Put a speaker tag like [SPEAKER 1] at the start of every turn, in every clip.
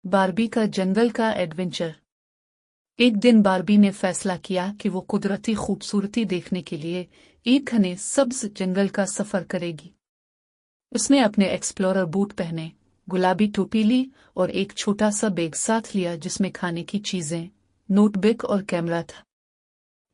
[SPEAKER 1] Barbie का जंगल का adventure. एक दिन बार्बी ने फैसला किया कि वो कुदरती खूबसूरती देखने के लिए एक घने सब्ज जंगल का सफर करेगी। उसने अपने एक्सप्लोरर बूट पहने, गुलाबी टोपी ली और एक छोटा सा बैग साथ लिया जिसमें खाने की चीजें, नोटबुक और कैमरा था।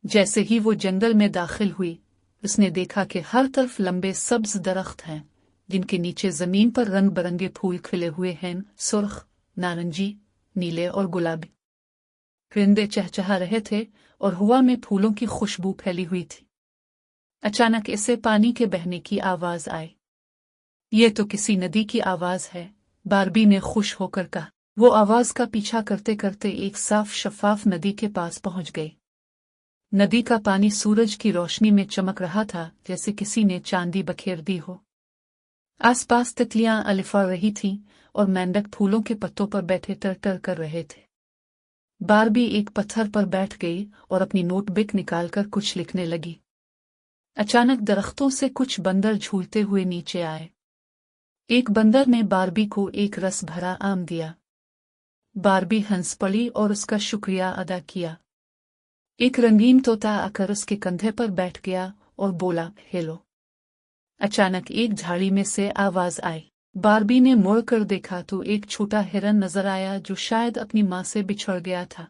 [SPEAKER 1] जैसे ही वो जंगल में दाखिल हुई, उसने देखा कि हर तरफ लंबे सब्ज दरख्त हैं जिनके नीचे जमीन पर रंग बिरंगे फूल खिले हुए हैं, सुर्ख, नारंगी, नीले और गुलाबी। परिंदे चहचहा रहे थे और हवा में फूलों की खुशबू फैली हुई थी। अचानक इससे पानी के बहने की आवाज आई। ये तो किसी नदी की आवाज है, बार्बी ने खुश होकर कहा। वो आवाज का पीछा करते करते एक साफ शफाफ नदी के पास पहुंच गई। नदी का पानी सूरज की रोशनी में चमक रहा था जैसे किसी ने चांदी बखेर दी हो। आसपास तितलियां अलिफा रही थीं और मेंढक फूलों के पत्तों पर बैठे टर कर रहे थे। बार्बी एक पत्थर पर बैठ गई और अपनी नोटबुक निकालकर कुछ लिखने लगी। अचानक दरख्तों से कुछ बंदर झूलते हुए नीचे आए। एक बंदर ने बार्बी को एक रस भरा आम दिया। बार्बी हंस पड़ी और उसका शुक्रिया अदा किया। एक रंगीन तोता आकर उसके कंधे पर बैठ गया और बोला, हेलो। अचानक एक झाड़ी में से आवाज आई। बार्बी ने मुड़कर देखा तो एक छोटा हिरन नजर आया जो शायद अपनी मां से बिछड़ गया था।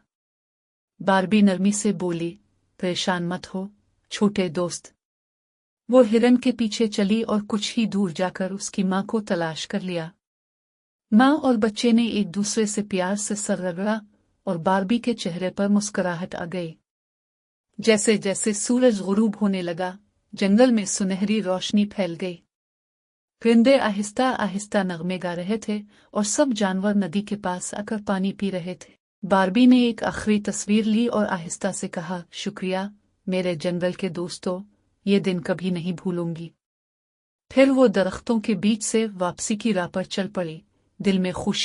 [SPEAKER 1] बार्बी नरमी से बोली, परेशान मत हो, छोटे दोस्त। वो हिरन के पीछे चली और कुछ ही दूर जाकर उसकी मां को तलाश कर लिया। मां और बच्चे ने एक दूसरे से प्यार से सर रगड़ा और बार्बी के चेहरे पर मुस्कुराहट आ गई। जैसे जैसे सूरज गुरूब होने लगा, जंगल में सुनहरी रोशनी फैल गई। परिंदे आहिस्ता आहिस्ता नगमे गा रहे थे और सब जानवर नदी के पास आकर पानी पी रहे थे। बार्बी ने एक आखिरी तस्वीर ली और आहिस्ता से कहा, शुक्रिया मेरे जंगल के दोस्तों, ये दिन कभी नहीं भूलूंगी। फिर वो दरख्तों के बीच से वापसी की राह पर चल पड़ी, दिल में खुशी